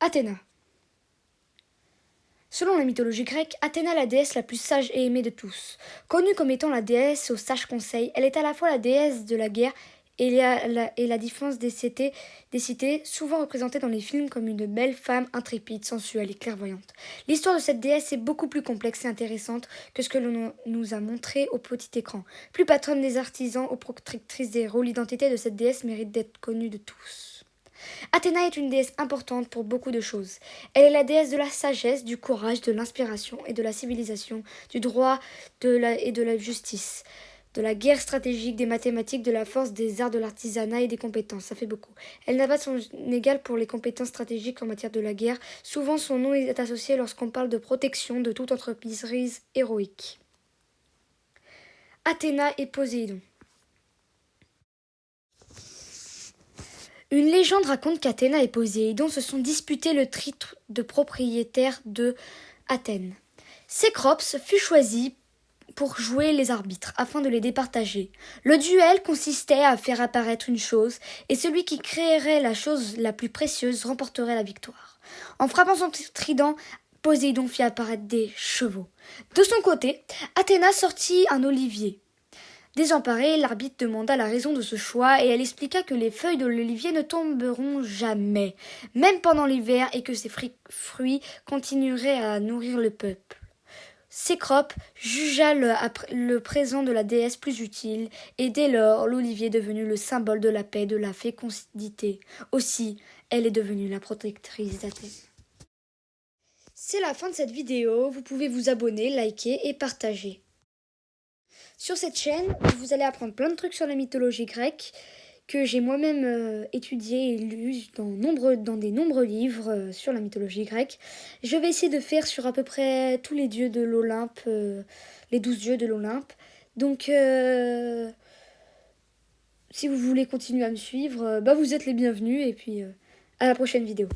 Athéna. Selon la mythologie grecque, Athéna est la déesse la plus sage et aimée de tous. Connue comme étant la déesse aux sages conseils, elle est à la fois la déesse de la guerre et la défense des cités, souvent représentée dans les films comme une belle femme intrépide, sensuelle et clairvoyante. L'histoire de cette déesse est beaucoup plus complexe et intéressante que ce que l'on nous a montré au petit écran. Plus patronne des artisans ou protectrice des héros, l'identité de cette déesse mérite d'être connue de tous. Athéna est une déesse importante pour beaucoup de choses. Elle est la déesse de la sagesse, du courage, de l'inspiration et de la civilisation, du droit et de la justice, de la guerre stratégique, des mathématiques, de la force, des arts, de l'artisanat et des compétences. Ça fait beaucoup. Elle n'a pas son égal pour les compétences stratégiques en matière de la guerre. Souvent, son nom est associé lorsqu'on parle de protection de toute entreprise héroïque. Athéna et Poséidon. Une légende raconte qu'Athéna et Poséidon se sont disputés le titre de propriétaire de Athènes. Cécrops fut choisi pour jouer les arbitres afin de les départager. Le duel consistait à faire apparaître une chose et celui qui créerait la chose la plus précieuse remporterait la victoire. En frappant son trident, Poséidon fit apparaître des chevaux. De son côté, Athéna sortit un olivier. Désemparée, l'arbitre demanda la raison de ce choix et elle expliqua que les feuilles de l'olivier ne tomberont jamais, même pendant l'hiver, et que ces fruits continueraient à nourrir le peuple. Cécrope jugea le présent de la déesse plus utile, et dès lors, l'olivier est devenu le symbole de la paix et de la fécondité. Aussi, elle est devenue la protectrice d'Athènes. C'est la fin de cette vidéo, vous pouvez vous abonner, liker et partager. Sur cette chaîne, vous allez apprendre plein de trucs sur la mythologie grecque que j'ai moi-même étudié et lu dans des nombreux livres sur la mythologie grecque. Je vais essayer de faire sur à peu près tous les dieux de l'Olympe, les 12 dieux de l'Olympe. Donc, si vous voulez continuer à me suivre, vous êtes les bienvenus et puis à la prochaine vidéo.